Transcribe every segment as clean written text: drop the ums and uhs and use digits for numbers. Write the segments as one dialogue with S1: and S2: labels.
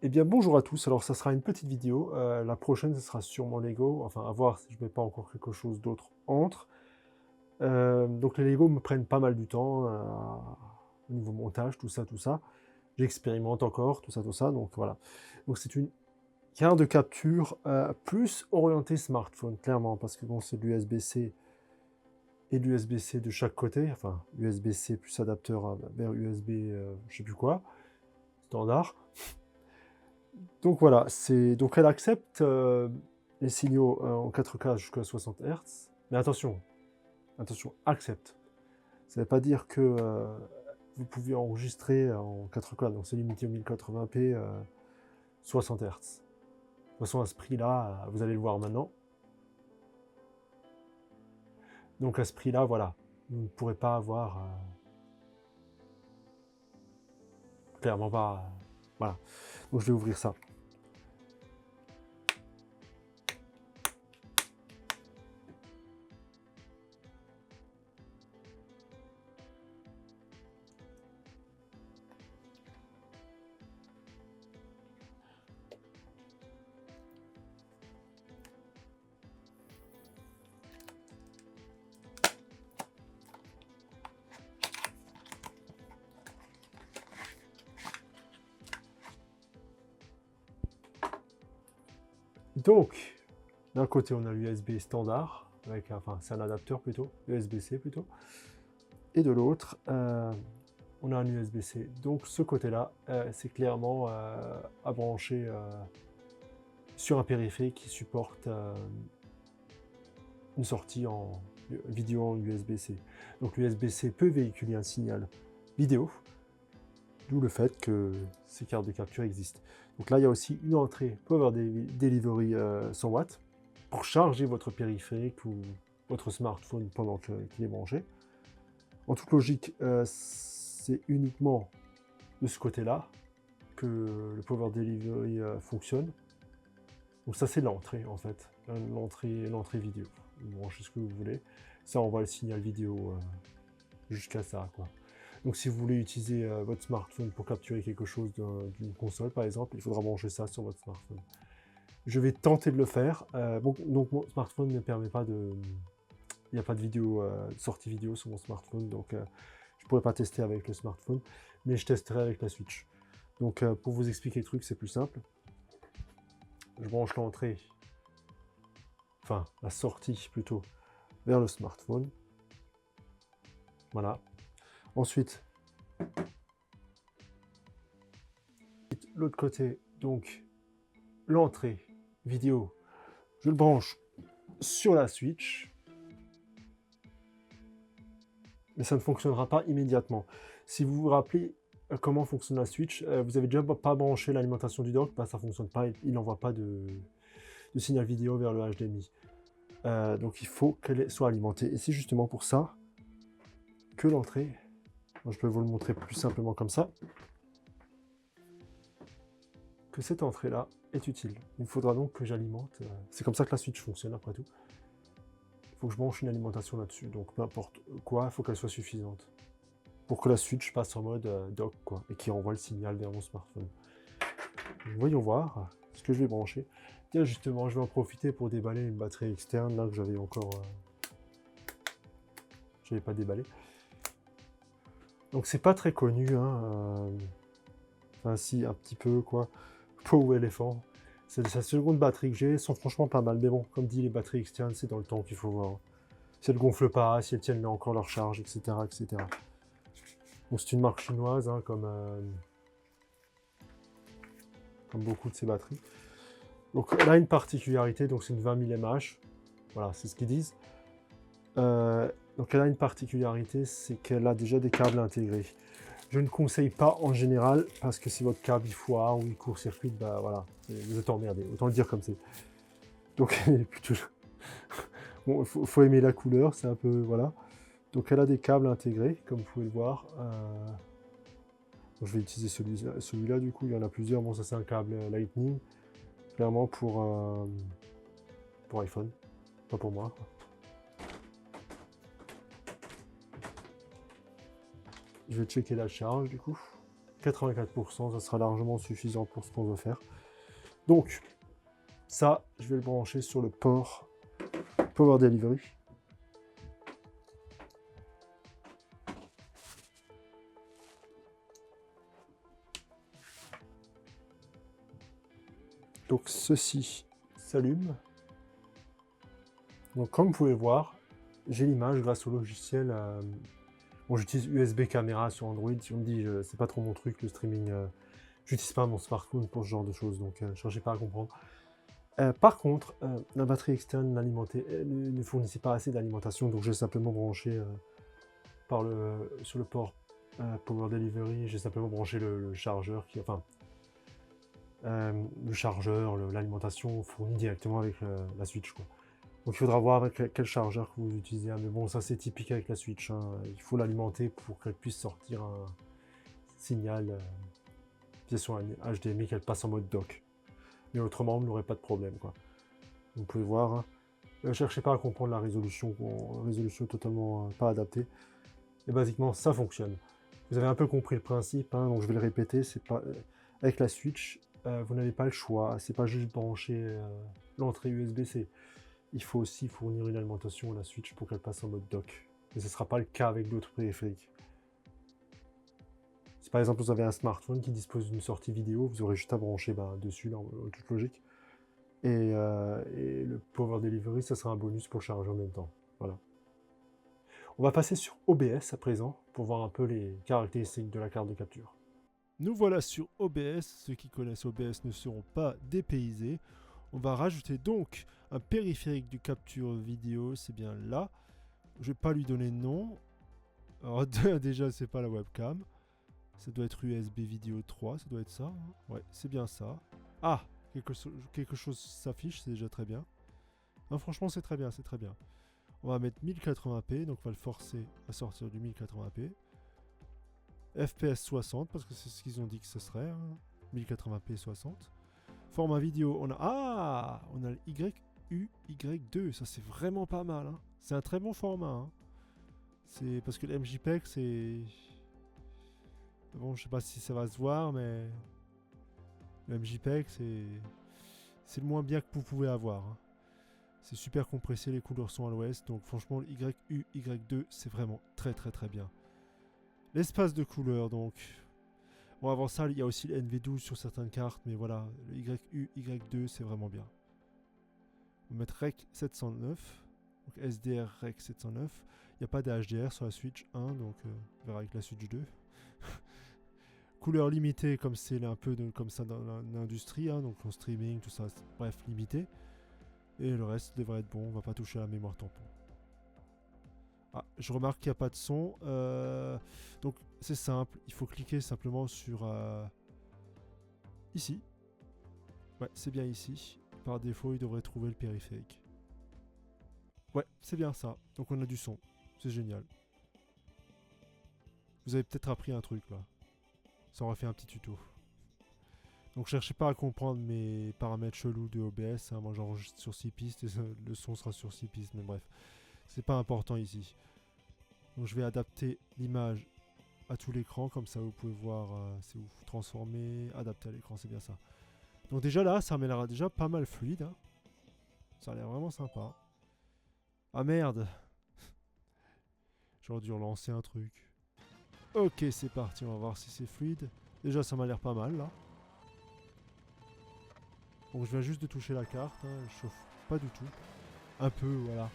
S1: Eh bien, bonjour à tous. Alors, ça sera une petite vidéo. La prochaine, ce sera sur mon Lego. Enfin, à voir si je mets pas encore quelque chose d'autre entre. Donc, les Lego me prennent pas mal du temps au niveau montage, tout ça, tout ça. J'expérimente encore, tout ça, tout ça. Donc, voilà. Donc, c'est une carte de capture plus orientée smartphone, clairement, parce que bon, c'est de l'USB-C et de l'USB-C de chaque côté. Enfin, USB-C plus adapteur vers USB, je sais plus quoi, standard. Donc voilà, donc elle accepte les signaux en 4K jusqu'à 60 Hz, mais attention, attention, accepte. Ça ne veut pas dire que vous pouvez enregistrer en 4K, donc c'est limité au 1080p 60 Hz. De toute façon, à ce prix-là, vous allez le voir maintenant. Donc à ce prix-là, voilà, vous ne pourrez pas avoir, clairement pas, voilà. Donc je vais ouvrir ça. Donc, d'un côté, on a l'USB standard, avec, enfin, c'est un adapteur plutôt, USB-C plutôt. Et de l'autre, on a un USB-C. Donc ce côté-là, c'est clairement à brancher sur un périphérique qui supporte une sortie en vidéo en USB-C. Donc l'USB-C peut véhiculer un signal vidéo, d'où le fait que ces cartes de capture existent. Donc là, il y a aussi une entrée Power Delivery 100 watts pour charger votre périphérique ou votre smartphone pendant qu'il est branché. En toute logique, c'est uniquement de ce côté-là que le Power Delivery fonctionne. Donc ça, c'est l'entrée, en fait. L'entrée vidéo. Vous branchez ce que vous voulez. Ça envoie le signal vidéo jusqu'à ça, quoi. Donc si vous voulez utiliser votre smartphone pour capturer quelque chose d'une console, par exemple, il faudra brancher ça sur votre smartphone. Je vais tenter de le faire. Donc mon smartphone ne permet pas de... Il n'y a pas de vidéo, sortie vidéo sur mon smartphone, donc je ne pourrais pas tester avec le smartphone, mais je testerai avec la Switch. Donc pour vous expliquer le truc, c'est plus simple. Je branche l'entrée, enfin la sortie plutôt, vers le smartphone. Voilà. Ensuite, l'autre côté, donc l'entrée vidéo, je le branche sur la Switch, mais ça ne fonctionnera pas immédiatement. Si vous vous rappelez comment fonctionne la Switch, vous avez déjà pas branché l'alimentation du dock, bah, ça ne fonctionne pas, il n'envoie pas de signal vidéo vers le HDMI. Donc il faut qu'elle soit alimentée. Et c'est justement pour ça que l'entrée, je peux vous le montrer plus simplement comme ça, que cette entrée-là est utile. Il faudra donc que j'alimente. C'est comme ça que la Switch fonctionne après tout. Il faut que je branche une alimentation là-dessus. Donc peu importe quoi, il faut qu'elle soit suffisante. Pour que la Switch passe en mode dock, quoi, et qui renvoie le signal vers mon smartphone. Donc, voyons voir ce que je vais brancher. Tiens, justement, je vais en profiter pour déballer une batterie externe, là, que j'avais encore... j'avais pas déballé. Donc c'est pas très connu, hein. Enfin si, un petit peu, quoi. Pauvre éléphant. C'est sa seconde batterie que j'ai, elles sont franchement pas mal. Mais bon, comme dit, les batteries externes, c'est dans le temps qu'il faut voir. Si elles gonflent pas, si elles tiennent encore leur charge, etc. etc. Donc c'est une marque chinoise, hein, comme beaucoup de ces batteries. Donc elle a une particularité, donc c'est une 20 000 mAh. Voilà, c'est ce qu'ils disent. Donc elle a une particularité, c'est qu'elle a déjà des câbles intégrés. Je ne conseille pas en général, parce que si votre câble il foire ou il court-circuite, bah voilà, vous êtes emmerdé, autant le dire comme c'est. Donc plutôt... bon, faut aimer la couleur, c'est un peu... voilà. Donc elle a des câbles intégrés, comme vous pouvez le voir. Je vais utiliser celui-là, du coup, il y en a plusieurs. Bon, ça c'est un câble Lightning, clairement pour iPhone, pas pour moi. Je vais checker la charge, du coup. 84%, ça sera largement suffisant pour ce qu'on veut faire. Donc, ça, je vais le brancher sur le port Power Delivery. Donc ceci s'allume. Donc comme vous pouvez voir, j'ai l'image grâce au logiciel. Bon, j'utilise USB caméra sur Android. Si on me dit c'est pas trop mon truc le streaming, j'utilise pas mon smartphone pour ce genre de choses, donc cherchez pas à comprendre. Par contre, la batterie externe ne fournissait pas assez d'alimentation, donc j'ai simplement branché sur le port Power Delivery, j'ai simplement branché le chargeur le chargeur, l'alimentation fournie directement avec la Switch, quoi. Donc il faudra voir avec quel chargeur que vous utilisez, hein. Mais bon, ça c'est typique avec la Switch, hein. Il faut l'alimenter pour qu'elle puisse sortir un signal pièce HDMI, qu'elle passe en mode dock. Mais autrement, vous n'aurez pas de problème, quoi. Vous pouvez voir, hein. Ne cherchez pas à comprendre la résolution totalement pas adaptée. Et basiquement, ça fonctionne. Vous avez un peu compris le principe, hein, donc je vais le répéter. C'est pas avec la Switch, vous n'avez pas le choix. C'est pas juste brancher l'entrée USB-C. Il faut aussi fournir une alimentation à la Switch pour qu'elle passe en mode dock. Mais ce ne sera pas le cas avec d'autres périphériques. Si par exemple vous avez un smartphone qui dispose d'une sortie vidéo, vous aurez juste à brancher dessus, en toute logique. Et le Power Delivery, ça sera un bonus pour charger en même temps. Voilà. On va passer sur OBS à présent pour voir un peu les caractéristiques de la carte de capture.
S2: Nous voilà sur OBS. Ceux qui connaissent OBS ne seront pas dépaysés. On va rajouter donc un périphérique de capture vidéo, c'est bien là. Je vais pas lui donner de nom. Alors déjà c'est pas la webcam. Ça doit être USB vidéo 3, ça doit être ça. Hein. Ouais, c'est bien ça. Ah, quelque chose s'affiche, c'est déjà très bien. Non, franchement c'est très bien, c'est très bien. On va mettre 1080p, donc on va le forcer à sortir du 1080p. FPS 60, parce que c'est ce qu'ils ont dit que ce serait. Hein. 1080p 60. Format vidéo, on a le YUY2, ça c'est vraiment pas mal. Hein. C'est un très bon format. Hein. C'est parce que le MJPEG c'est... Bon, je sais pas si ça va se voir, mais le MJPEG c'est le moins bien que vous pouvez avoir. Hein. C'est super compressé, les couleurs sont à l'ouest, donc franchement le YUY2 c'est vraiment très très très bien. L'espace de couleurs donc... Bon, avant ça, il y a aussi le NV12 sur certaines cartes, mais voilà, le YUY2, c'est vraiment bien. On va mettre Rec 709, donc SDR Rec 709. Il n'y a pas de HDR sur la Switch 1, donc on verra avec la Switch 2. Couleur limitée, comme c'est un peu comme ça dans l'industrie, hein, donc en streaming, tout ça, bref, limité. Et le reste devrait être bon, on va pas toucher à la mémoire tampon. Ah, je remarque qu'il n'y a pas de son. Donc c'est simple, il faut cliquer simplement sur ici. Ouais, c'est bien ici. Par défaut, il devrait trouver le périphérique. Ouais, c'est bien ça. Donc on a du son. C'est génial. Vous avez peut-être appris un truc là. Ça aura fait un petit tuto. Donc cherchez pas à comprendre mes paramètres chelous de OBS. Hein. Moi j'enregistre sur 6 pistes et le son sera sur 6 pistes. Mais bref, c'est pas important ici. Donc je vais adapter l'image à tout l'écran, comme ça vous pouvez voir si vous transformez, adapter à l'écran, c'est bien ça. Donc déjà là, ça m'a l'air déjà pas mal fluide. Hein. Ça a l'air vraiment sympa. Ah merde. J'aurais dû relancer un truc. Ok, c'est parti, on va voir si c'est fluide. Déjà ça m'a l'air pas mal là. Donc je viens juste de toucher la carte, hein. Elle chauffe pas du tout. Un peu, voilà.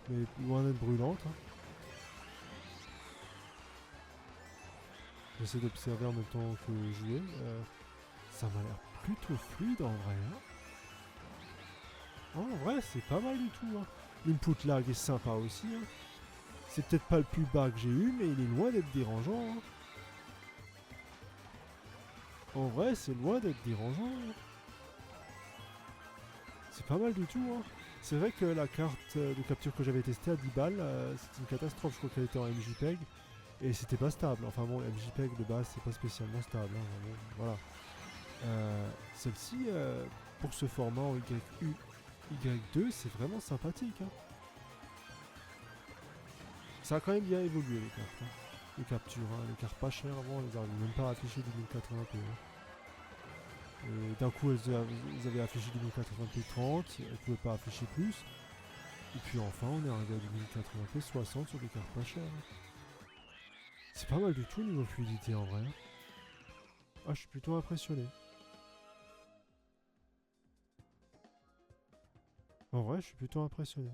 S2: Mais loin d'être brûlante. Hein. J'essaie d'observer en même temps que jouer. Ça m'a l'air plutôt fluide en vrai. Hein. En vrai, c'est pas mal du tout. Hein. L'input lag est sympa aussi. Hein. C'est peut-être pas le plus bas que j'ai eu, mais il est loin d'être dérangeant. Hein. En vrai, c'est loin d'être dérangeant. Hein. C'est pas mal du tout. Hein. C'est vrai que la carte de capture que j'avais testée à 10 balles, c'était une catastrophe. Je crois qu'elle était en MJPEG. Et c'était pas stable. Enfin bon, le MJPEG de base, c'est pas spécialement stable. Hein. Bon, voilà. Celle-ci, pour ce format en YUY2, c'est vraiment sympathique. Hein. Ça a quand même bien évolué les cartes. Hein. les captures, hein. Les cartes pas chères avant, elles n'arrivaient même pas à afficher du 1080p. Hein. Et d'un coup, elles avaient affiché du 1080p 30, elles pouvaient pas afficher plus. Et puis enfin, on est arrivé à du 1080p 60 sur des cartes pas chères. Hein. C'est pas mal du tout niveau fluidité en vrai. Hein. Ah, je suis plutôt impressionné. En vrai, je suis plutôt impressionné.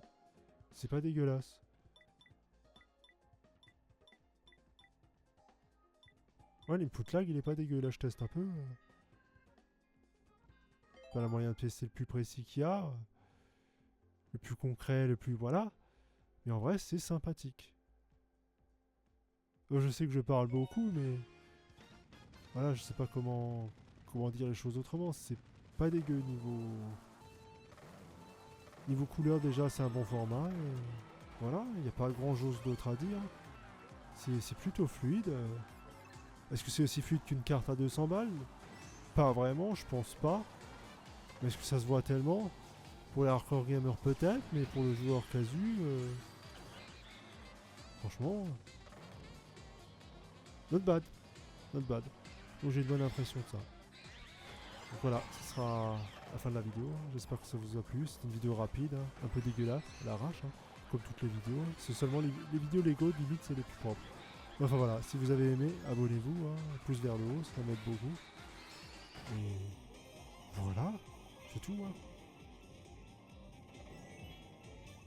S2: C'est pas dégueulasse. Ouais, l'input lag, il est pas dégueu. Là, je teste un peu. Pas la moyen de tester le plus précis qu'il y a. Le plus concret, le plus... Voilà. Mais en vrai, c'est sympathique. Je sais que je parle beaucoup, mais... Voilà, je sais pas comment dire les choses autrement. C'est pas dégueu niveau couleur, déjà, c'est un bon format. Et voilà, il n'y a pas grand chose d'autre à dire. C'est plutôt fluide. Est-ce que c'est aussi fluide qu'une carte à 200 balles? Pas vraiment, je pense pas. Mais est-ce que ça se voit tellement? Pour les hardcore gamers peut-être, mais pour le joueur casu, franchement, not bad. Not bad. Donc j'ai une bonne impression de ça. Donc voilà, ce sera la fin de la vidéo. J'espère que ça vous a plu. C'est une vidéo rapide, hein, un peu dégueulasse, à l'arrache, hein, comme toutes les vidéos. C'est seulement les vidéos Lego, limite, c'est les plus propres. Enfin voilà, si vous avez aimé, abonnez-vous, hein, pouce vers le haut, ça m'aide beaucoup. Et voilà, c'est tout. Hein.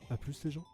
S2: A plus les gens.